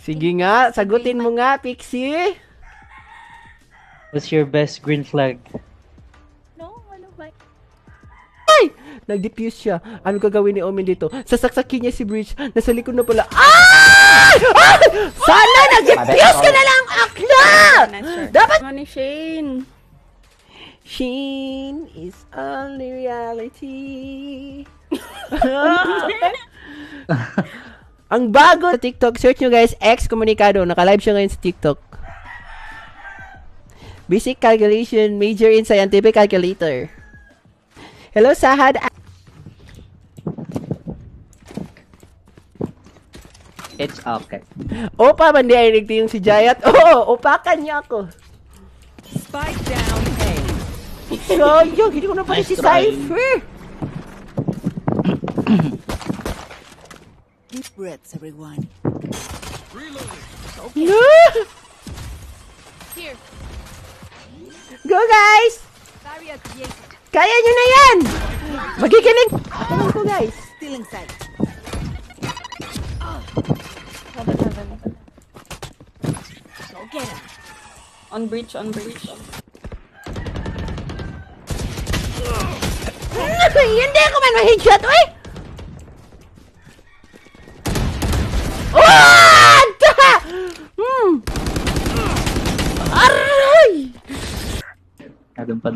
Sige nga, sagutin mo nga, Pixie. What's your best green flag? No, ano ba? Ay! Nag-defuse siya. Ano gagawin ni Omen dito? Sasaksakin niya si Breach. Nasa likod na pala. Ah! Ah! Sana nag-defuse ka na lang, akla! Dapat... Money Shane. Sheen is only reality. Ang bago sa TikTok, search nyo guys, X Comunicado. Naka-live siya ngayon sa TikTok. Basic calculation, major in scientific calculator. Hello, Sahad. It's okay. Opa, mandi ay yung si Jayat. Oo, opakan niya ako. Spike down A. Sayang, hindi ko na pala Nice si try. Cypher. Deep breaths, everyone. No! Here. Go guys! Barrier created. Kaya nyo na yan! Magigiling! Tulong ko guys. Still inside. Heaven. Go get him. On breach, on breach. Hindi ako man ma-headshot, uy! Oh! Aray! Agad pa.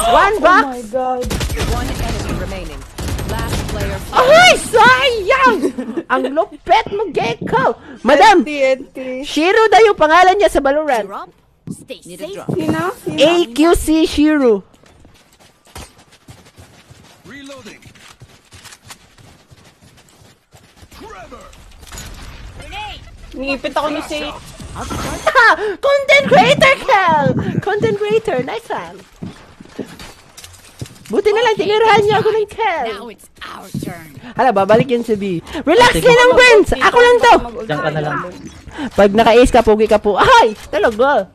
One box! Oh my god. One enemy remaining. Last player. Ay, sayang! Ang lupet mo, Gecko! Madam, TNT. Shiro daw yung pangalan niya sa Valorant. Drop. Stay Need Sino? a drop. Sino? AQC Shiro. Reloading. Trevor. Ningipit ako ni Shay. Ha! Content creator, Kel! Content creator, nice one. Buti na lang, tinirahan niya ako ng Kel. Now it's our turn. Hala, babalik yan sa B. Relax ka lang, Burns! Ako lang to! Diyan ka na lang. Pag naka-ace ka, pogi ka po. Ay! Talaga!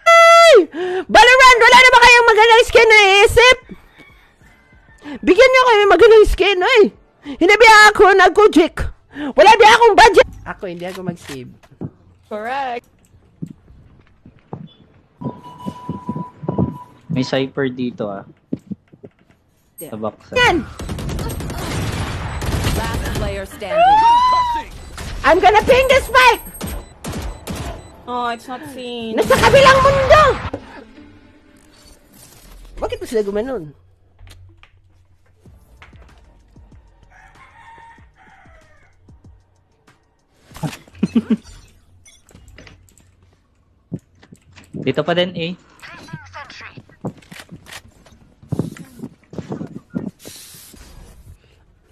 Ay! Valorant! Wala na ba kayong magandang skin na iisip? Bigyan niyo kayo magandang skin, ay! Hindi ba ako nag-kujik? Wala ba akong budget? Ako, hindi ako mag-save. Correct. May cypher dito ah. Sa box. Yan! Last player standing. I'm gonna ping the spike! Oh, it's not seen. Nasa kabilang mundo! Bakit ba sila gumanon? Dito pa din eh.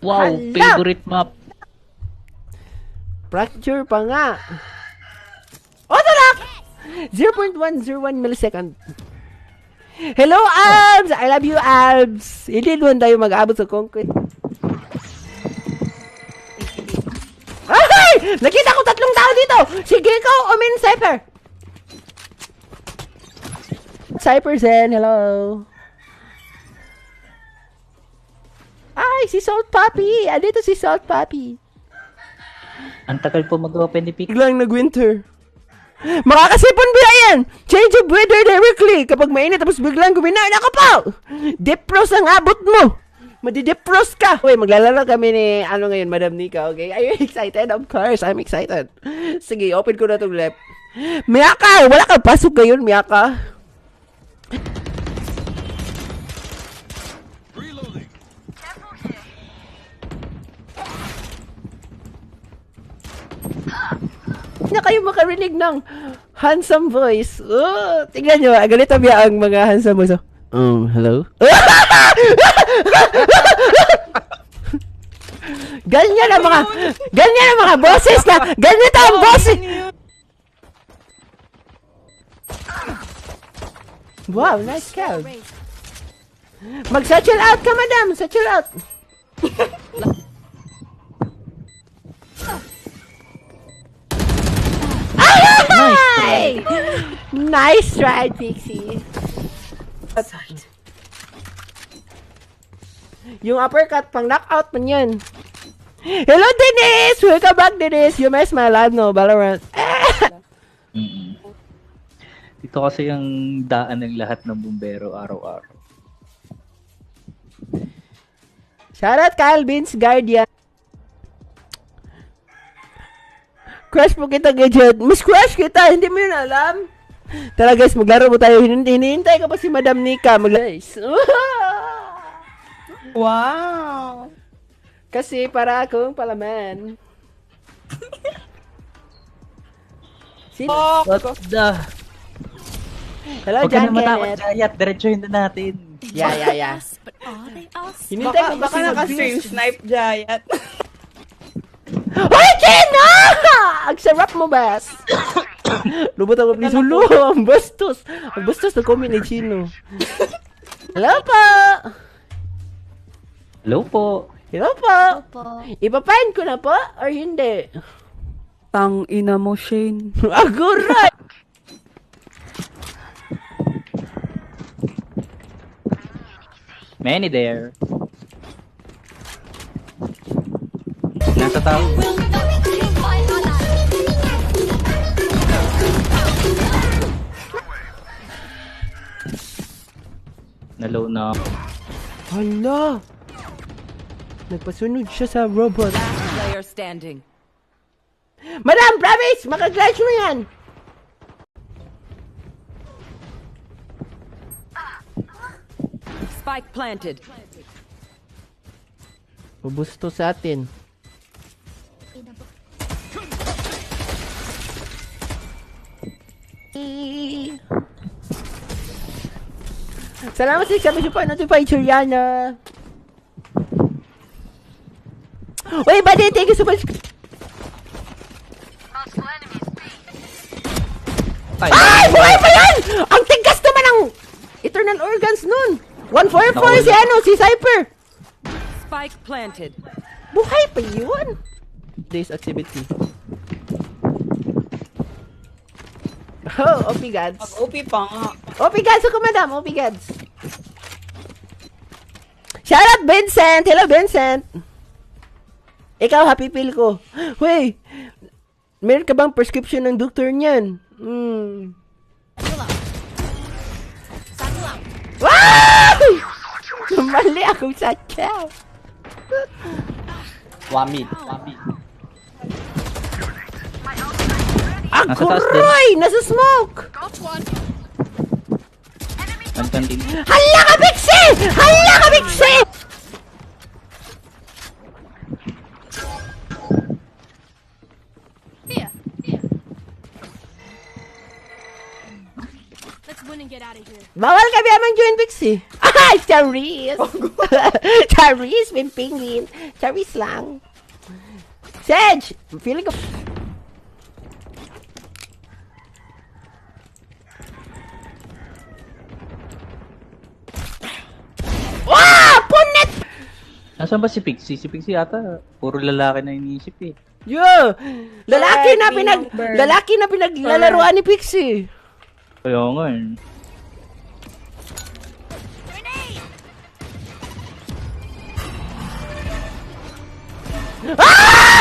Wow, Hala! favorite map. Fracture pa nga. Autolock! 0.101 millisecond. Hello, Albs! I love you, Albs! Hindi doon tayo mag-abot sa concrete. Ay! Nakita ko tatlong tao dito! Si Gecko, Omen, Cypher! Cypher Zen, hello! Ay, si Salt Puppy! Andito si Salt Puppy! Ang tagal po mag-open ni Pick. Biglang nag-winter. Makakasipon ba yan? Change of weather directly. Kapag mainit tapos biglang gumina, nakapaw! Defrost ang abot mo! Madi-defrost ka! Uy, maglalaro kami ni, ano ngayon, Madam Nika, okay? Are you excited? Of course, I'm excited. Sige, open ko na itong left. Miyaka! Wala kang pasok ngayon, Miyaka. Reloading. Na kayo makarinig ng handsome voice. Tingnan nyo, ganito biya ang mga handsome voice. Hello? Ganyan ang mga boses na, ganito ang boses. Wow, nice cow. Mag-satchel out ka, madam. Satchel out. Ay! Nice try, Pixie. Yung uppercut, pang knockout man yun. Hello, Dennis! Welcome back, Dennis! You miss my live, no? Valorant. Mm-mm. Dito kasi yung daan ng lahat ng bumbero araw-araw. Shoutout Kyle Vince Guardian. Crush mo kita, Gadget. Mas crush kita, hindi mo yun alam. Tara guys, maglaro mo tayo. Hinihintay ka pa si Madam Nika. Guys. Wow. Kasi para akong palaman. Sino? What the? Hello, Huwag ka John na matakot, Kenneth. Jayat. Diretsuhin na natin. Yeah. But are they us? Hinintay ko Baka naka-stream snipe Giant. Hoy, Kena! Ang sarap mo, Bas. Lubot ako, please. Hulo, ang bastos. Ang bastos na comment ni Chino. Hello po. Hello po. Hello po. Ipapain ko na po or hindi? Tang ina mo, Shane. Aguray! Many there. Nasa tao. Nalow na. Hala! Nagpasunod siya sa robot. Last player standing. Madam, promise! Makaglitch mo yan! Spike planted. Mabusto sa atin. Salamat sa sabi pa notify Churiana. Uy, buddy, thank you so much. Ay, buhay pa yan! Ang tigas naman ng internal organs nun. 144 si si Cypher. Spike planted. Buhay pa yun. This activity. Oh, OP gods. OP pa nga. OP gods ako, madam. OP gods. Shout out, Vincent. Hello, Vincent. Ikaw, happy pill ko. Wey, meron ka bang prescription ng doktor niyan? Wow! Mali akong satyaw. Wami. Ako, Nasa taas din. Roy! Nasa smoke! Anton din. Hala ka, Bixi! Hala ka, Bixi! Here. Let's win and get out of here. Bawal ka biya join Bixi. Ay, Charis! Charis, pimpingin. Charis lang. Sedge! Feeling ko... Wow! Punit! Nasaan ba si Pixie? Si Pixie ata, puro lalaki na iniisip eh. Yo! Lalaki na Remember. lalaki na pinaglalaruan ni Pixie. Kaya nga eh. Ah!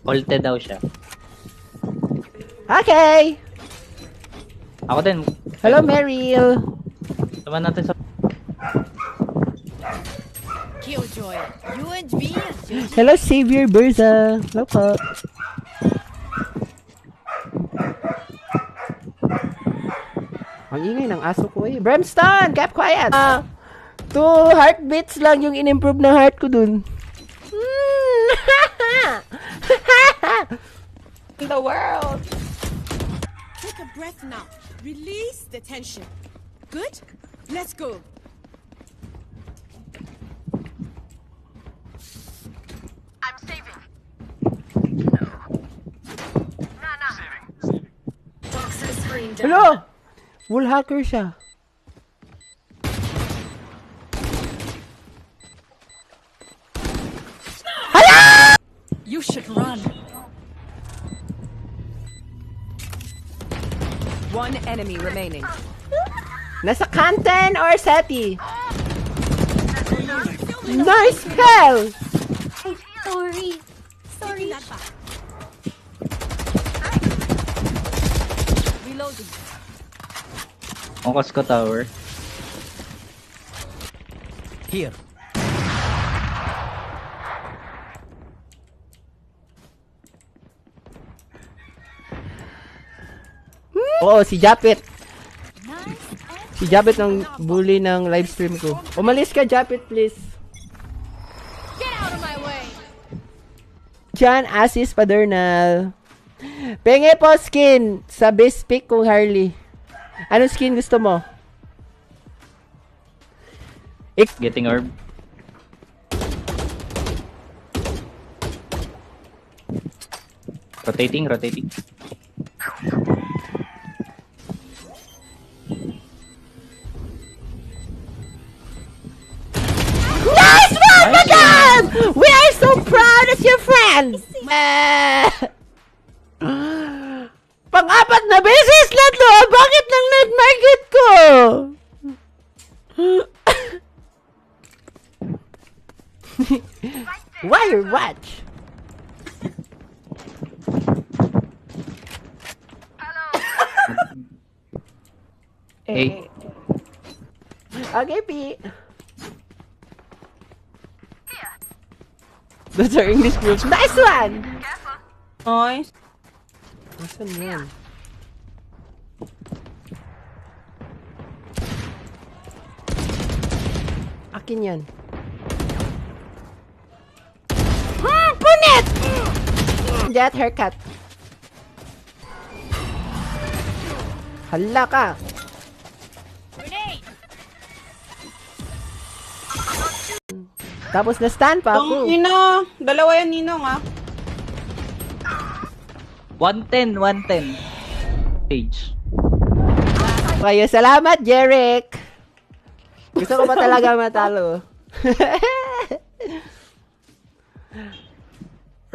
Ulte daw siya. Okay. Ako din. Hello, Meryl. Naman natin sa... Killjoy. You and me. Hello, Xavier Berza. Hello po. Ang ingay ng aso ko eh. Brimstone! Keep quiet! 2 heartbeats lang yung in-improve na heart ko dun. In the world. Take a breath now. Release the tension. Good? Let's go. Hello! Wall hacker siya. should run. One enemy remaining. Nasa Canton or Seti? Nice kill! Sorry. Taking that back. Reloading. Focus ko tower. Here. Oo, si Japit. Si Japit ng bully ng live stream ko. Umalis ka, Japit, please. Get out of my way. John Assis Padernal. Penge po skin sa base pick kong Harley. Anong skin gusto mo? Getting orb. Rotating. Nice one, madam! We are so proud as your friends! Pang-apat na beses na to! Bakit nang net market ko? Wire watch? Hey. Okay, P. Those are English groups. Nice one! Nice. Nasaan yan? Akin yan. Punit! Jet haircut. Hala ka. Tapos na stand pa ako. Nino, dalawa yan Ninong ah. 110. Page. Kayo, salamat, Jeric. Gusto ko pa talaga matalo.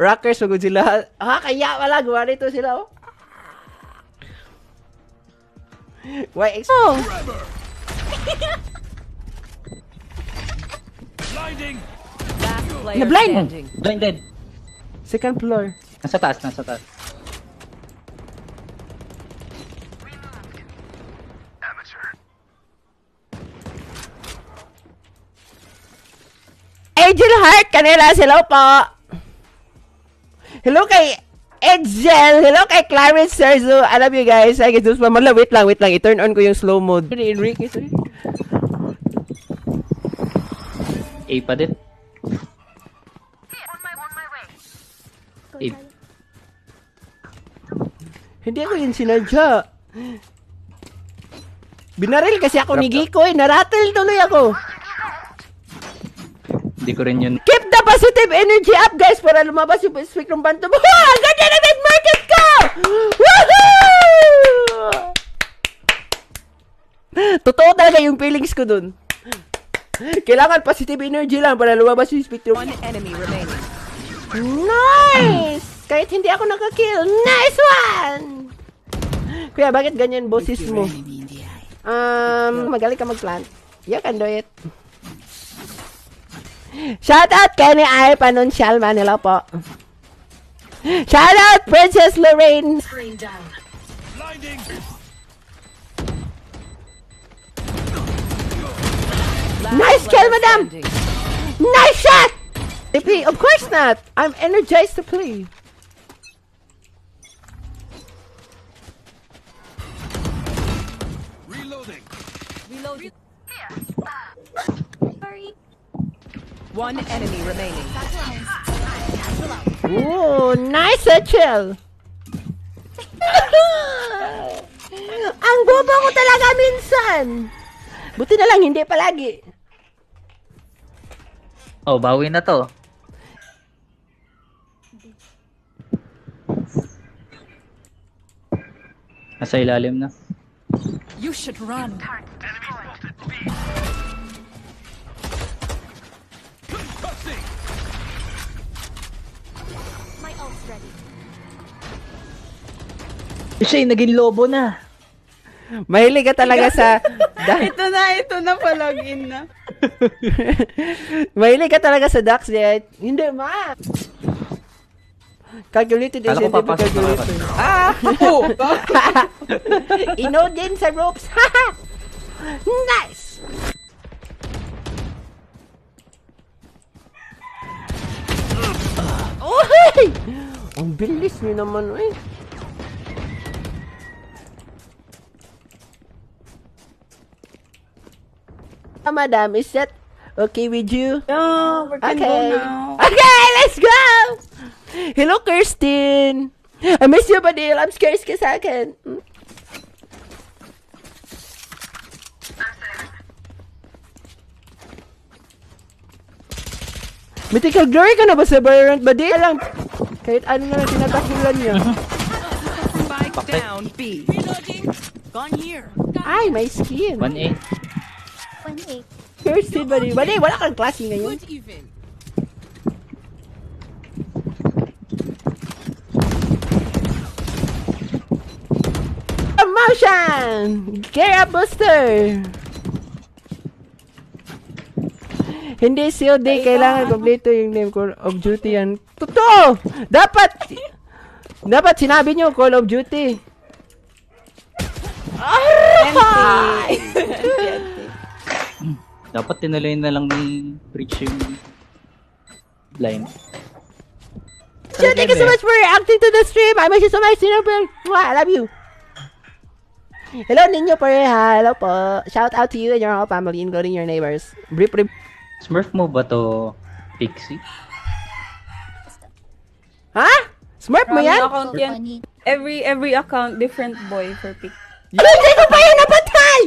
Rockers, magod sila. Kaya wala. Gawa nito sila, oh. Why, oh. Blinding. Last player Na-blind. standing. Blinded. Second floor. Nasa taas. Angel Heart, kanila. Hello po. Hello kay Edsel. Hello kay Clarence Serzo. Alam niyo guys, I guess those mamala. Wait lang. I-turn on ko yung slow mode. Enrique, sorry. A pa din. A. Hindi ako yun sinadya. Binaril kasi ako ni Giko eh. Naratel tuloy ako. Hindi ko rin yun. Keep the positive energy up, guys, para lumabas yung spectrum banto mo. Ang ganda na mid-market ko! Woohoo! Totoo talaga yung feelings ko dun. Kailangan positive energy lang para lumabas yung spectrum. One enemy remaining. Nice! Kahit hindi ako nakakill. Nice one! Kuya, bakit ganyan boses mo? Magaling ka mag-plant. You can do it. Shout out Kenny I. Panunsyal Manila po. Shout out Princess Lorraine. Blinding. Nice kill, madam! Standing. Nice shot! TP, of course not. I'm energized to play. Reloading. Reloading. Sorry. One enemy remaining. Ooh, nice chill. Ang bobo ko talaga minsan. Buti na lang, hindi palagi. Oh, bawi na to. Nasa ilalim na. You should run. Concussing. My Siya naging lobo na. Mahilig ka talaga sa... Ito na palagin na. Mahilig ka talaga sa ducks, Jet. Hindi, ma! Calculated is Kala ko hindi papasok na calculated. Ah! Oh! Inod din sa ropes. Nice! Oh, hey! Ang bilis niyo naman, eh. Madam, is that okay with you? Yeah, we can go now. Okay, let's go! Hello, Kirsten! I miss you, Badil. I'm scared ka sa akin. Mythical Glory ka na ba sa Valorant, Badil? Lang, kahit ano na tinatakulan niya. Spike down B. Reloading. Gone here. Ay, may skin. 1A. 1-8. Kirsten, Badil. Badil, wala kang klase ngayon. Good even. Promotion! Gear up booster! Hindi COD, kailangan kompleto yung name Call of Duty yan. Totoo! Dapat sinabi nyo Call of Duty. Aray! Dapat tinuloy na lang ni Breach yung blind. Thank you so much for reacting to the stream. I miss you so much, Sinopel. I love you. Hello, Ninyo Pareha. Hello po. Shout out to you and your whole family, including your neighbors. Brief. Smurf mo ba to, Pixie? Ha? Smurf mo yan? Account yan. Every account, different boy for pick. Hindi ko pa yan napatay!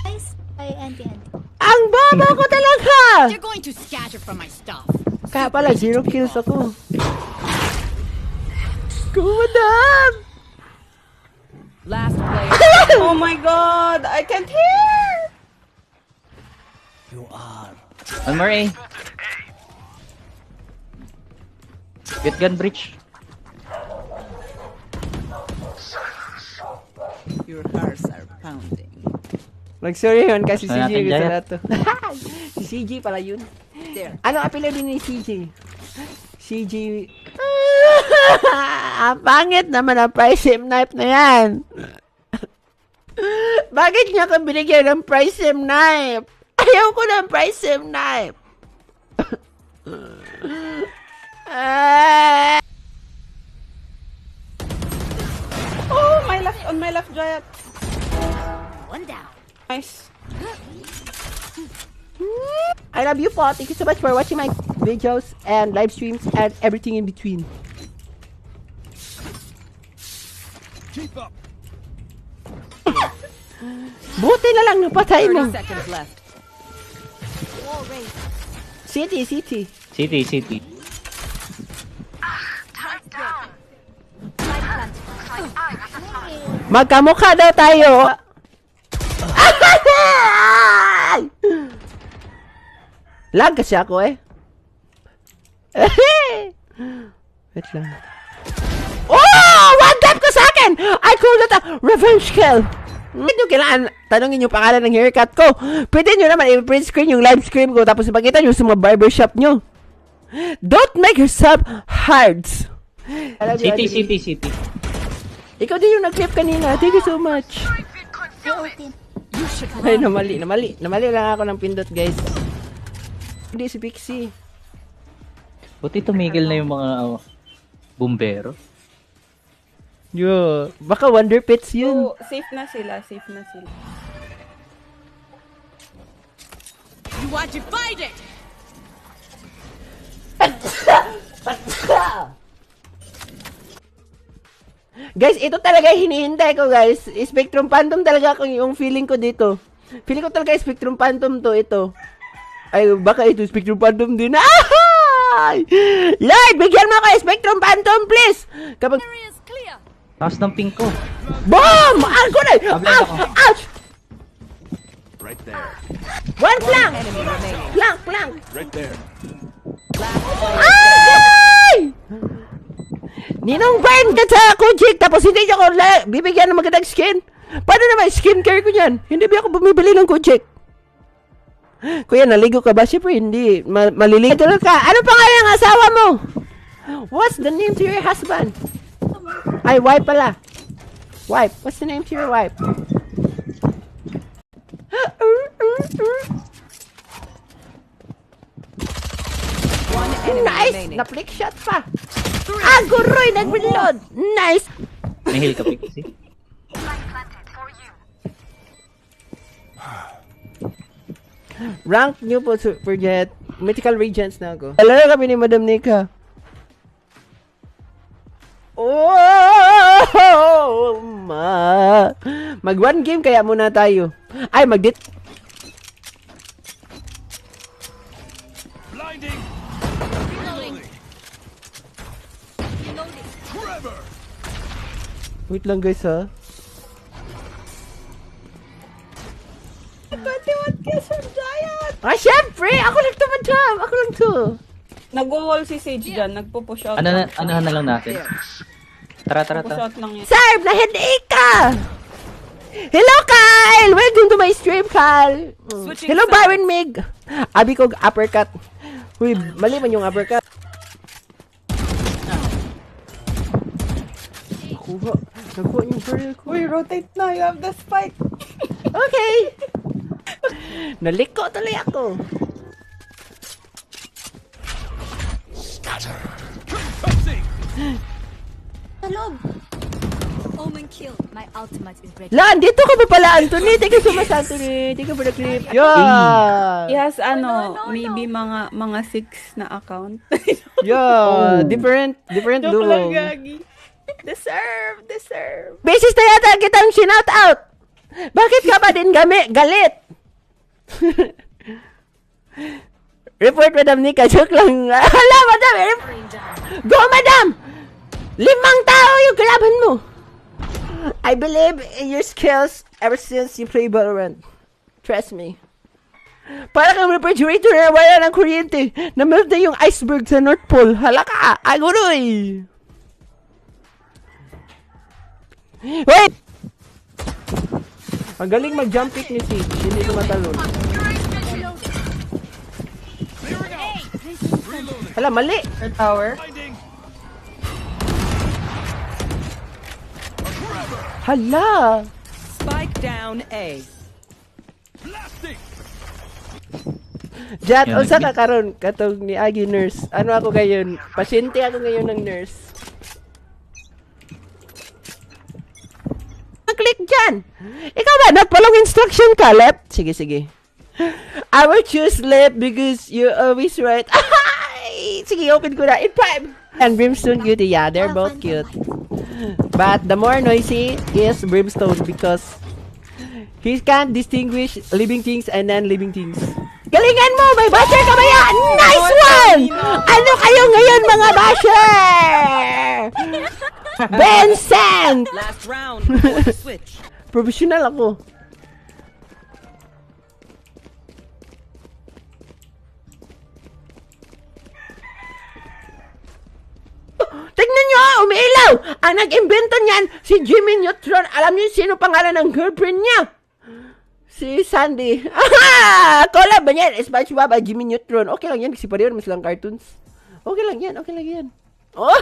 Nice. Ay, auntie. Ang baba ko talaga! You're going to scatter from my stuff. Kaya pala, 0 kills ako. Madam! Last player. Oh my god! I can't hear! You are. One more A. Get gun, Breach. Your hearts are pounding. Nag-sorry yun kasi Gusto CJ natin gusto dyan. na to. Si CJ pala yun. There. Ano apelido din ni CJ? CJ... Ang pangit naman ang price sim knife na yan. Bakit niya ka binigyan ng price sim knife? Ayaw ko ng price sim knife. Oh, on my left, Jet. One down. Nice. I love you, po. Thank you so much for watching my videos and live streams and everything in between. Keep up. Buti na lang napatay mo. 30 seconds left. City. City. Magkamukha daw tayo. Lag kasi ako eh. Wait lang. Oh! One tap ko sa akin! I call that a revenge kill. Hindi nyo kailangan tanongin yung pangalan ng haircut ko. Pwede nyo naman i-print screen yung live stream ko tapos ipakita nyo sa mga barbershop nyo. Don't make yourself hard. City. Ikaw din yung nag-clip kanina. Thank you so much. You should Ay, run. namali lang ako ng pindot, guys. Hindi si Pixie. Buti tumigil na yung mga bumbero. Yo, baka Wonder Pets yun. So, safe na sila. You are divided. Guys, ito talaga hinihintay ko, guys. Spectrum Phantom talaga yung feeling ko dito. Feeling ko talaga Spectrum Phantom to, ito. Ay, baka ito Spectrum Phantom din. Ay! Lord, bigyan mo ako Spectrum Phantom, please! Kapag... Area is clear. Taas ng ping ko. Boom! Ang kunay! Tablet ako. Ouch! Right there. One flank! Enemy remaining. Flank! Right there. Last player. Ay! Ninong burn ka sa Kojik tapos hindi niya ko bibigyan ng magandang skin. Paano naman skincare ko yan? Hindi ba ako bumibili ng Kojik? Kuya, naligo ka ba? Siyempre, hindi. Maliligo ka. Ano pangalan ng asawa mo? What's the name to your husband? Ay, wife pala. Wife. What's the name to your wife? One enemy Nice! remaining. Na-flick shot pa. Ah, guroy! Nag-reload! Nice! May heal ka, Pixie. Rank nyo po, Super Jet. Mythical Regents na ako. Alala kami ni Madam Nika. Oh, ma. Mag one game kaya muna tayo. Ay, mag-dit. Blinding. Forever. Wait lang guys ha. 21 kills from Giant! Ah, syempre! Ako lang to, madam! Ako lang to! Nag-wall si Sage dyan. Nagpo-push out. Anahan na lang natin. Tara. Push out lang yun. Sarb! Na-headache ka! Hello, Kyle! Welcome to my stream, Kyle! Switching Hello, sides. Baron Mig! Abi ko uppercut. Uy, mali man yung uppercut. Nakuha yung barrel ko. Uy, rotate na. You have the spike. Okay! Naliko tuloy ako. Toxic. Talog. Omen kill. My ultimate is ready. Lan, dito ka pa pala, Anthony. Thank you so much, Anthony. Thank you for the clip. He Yeah! has maybe mga 6 na account. Yeah! Different Joke lang, duo. Gagi. Deserve. Beses na yata kitang shinout out. Bakit ka ba din galit? Report, Madam Nika. Joke lang. Hala, Madam. Go, Madam! 5 tao yung kalaban mo. I believe in your skills ever since you play Valorant. Trust me. Para kang refrigerator na wala ng kuryente. Na-melt na yung iceberg sa North Pole. Hala ka! Aguroy! Wait! Ang galing mag-jump pick ni Sage. Hindi tumatalon. Hala, mali! Her tower. Blinding. Hala! Spike down A. Blasting. Jat, Yan, unsa ka karon katong ni Agi nurse? Ano ako ngayon? Pasyente ako ngayon ng nurse. Click dyan! Ikaw ba? Nagpalong instruction ka, left? Sige. I will choose left because you're always right. Ay! Sige, open ko na. In 5! And Brimstone cute. Yeah, they're both cute. But the more noisy is Brimstone because he can't distinguish living things and non-living things. Galingan mo! May basher ka ba yan? Nice one! Ano kayo ngayon, mga basher? Vincent! Last round before the switch. Professional ako. Tignan nyo, umiilaw! Ang nag-imbento niyan, si Jimmy Neutron. Alam niyo sino pangalan ng girlfriend niya? Si Sandy. Aha! Collab ba niyan? SpongeBob at Jimmy Neutron. Okay lang yan, kasi pareho naman silang cartoons. Okay lang yan. Oh!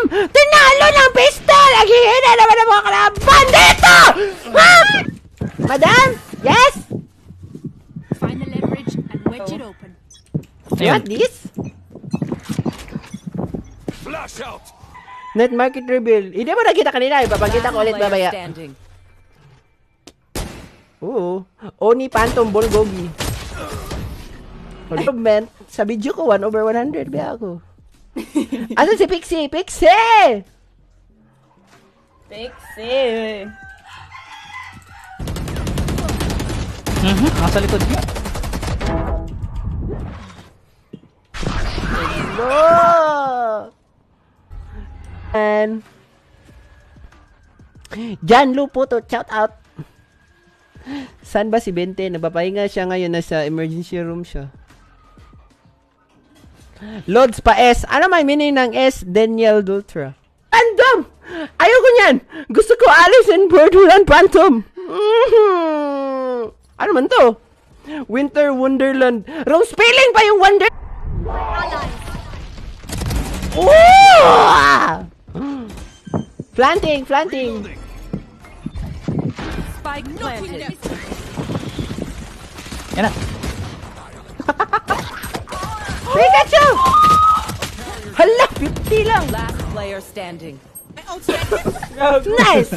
Tinalo ng pistol! Naghihina naman ang mga kalaban dito! Madam? Yes? Find the leverage and wedge it open. Ayun. What this? Flash out. Net market reveal. Hindi mo nakita kanina. Ipapakita ko ulit Player babaya. standing. Oo. Oni Phantom Bulgogi. Improvement. Sa video ko, 1/100 ba ako? Asan si Pixie? Pixie! Pixie. Nasa likod niya. No! And Jan Lupo to shout out. Saan ba si Bente? Napapahinga siya ngayon, nasa emergency room siya. Loads pa S. Ano may meaning ng S? Daniel Dutra. Random! Ayoko niyan! Gusto ko Alice in Borderland Phantom! Ano man to? Winter Wonderland. Wrong spelling pa yung Wonder... Oh! Planting! Spike planted. Yan na. Pikachu! Hala, 50 lang. Last player standing. Nice!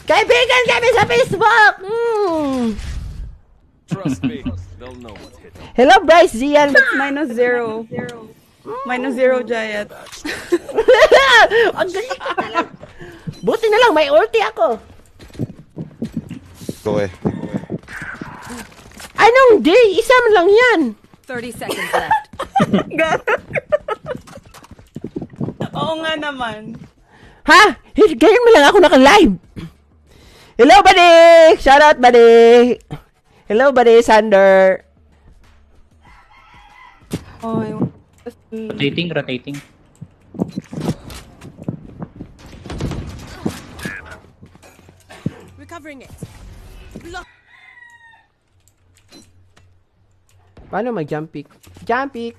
Kaibigan kami sa Facebook! Trust me, they'll know what hit them. Hello, Bryce Zian. -0. -0 Giant. Ang galing ka talaga. Buti na lang, may ulti ako. Go away. Anong day? Isa man lang yan. 30 seconds left. Oo nga naman. Ha? Ganyan mo lang ako naka-live. Hello, buddy! Shoutout, buddy! Hello, buddy, Sander. Oh, Rotating. Recovering it. Block. Paano mag-jump pick? Jump pick!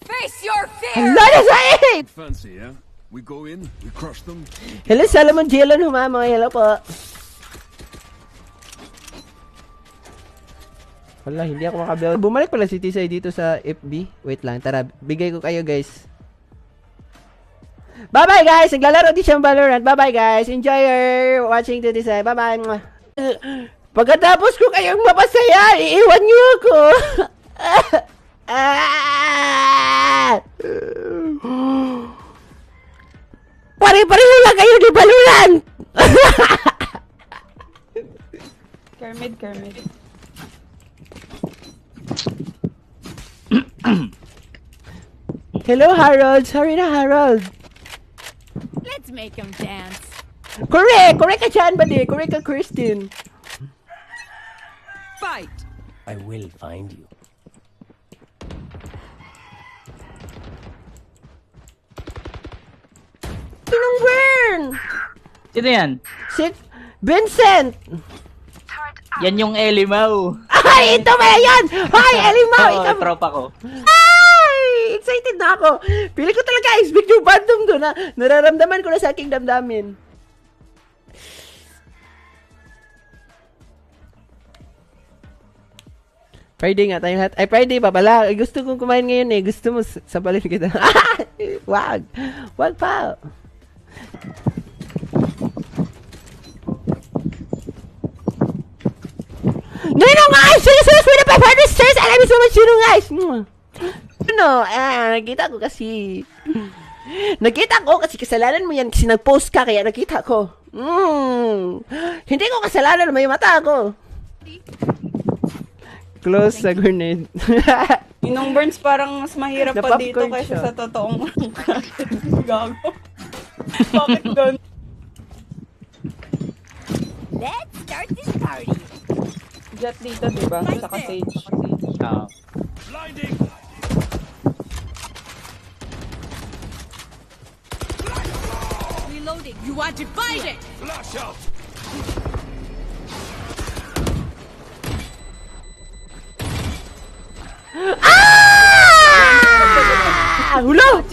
Face your fear! Hala na sa 8! Fancy, yeah? We go in, we crush them. Hello, Salomon Jelon, humama. Hello po. Wala, hindi ako makabuild. Bumalik pala si Tisay dito sa FB. Wait lang, tara. Bigay ko kayo, guys. Bye-bye, guys! Naglalaro din siyang Valorant. Bye-bye, guys! Enjoy your watching to Tisay. Bye-bye! Pagkatapos ko kayong mapasaya, iiwan niyo ako! Pare-pareho lang kayo ni Valorant! Kermit. Hello, Harold! Sorry na, Harold! Let's make him dance. Correct! Correct ka dyan, buddy! Correct ka, Christine! Fight! I will find you. Sinong burn? Sino yan? Si Vincent! Yan yung Elimau. Ay! Ito ba yan? Hi, Elimau! Oo, Ikaw... tropa ko. Ay! Excited na ako! Pili ko talaga expect yung fandom doon na nararamdaman ko na sa aking damdamin. Friday nga tayo lahat. Ay, Friday pa pala. Gusto kong kumain ngayon eh. Gusto mo sabalin kita. Wag! Wag pa! No, guys! Jesus, with the 500 stars! I love you so much, guys! Nakita ko kasi. Nakita ko kasi kasalanan mo yan kasi nag-post ka kaya nakita ko. Hindi ko kasalanan, may mata ako. Close sa grenade. Inong burns parang mas mahirap pa dito Na-popcorn kaysa siya. sa totoong gago. Bakit doon? Let's start this party. Jet dito, diba? Saka Sage. Oo. Blinding! Reloading. You are divided. Flash out! Hulo!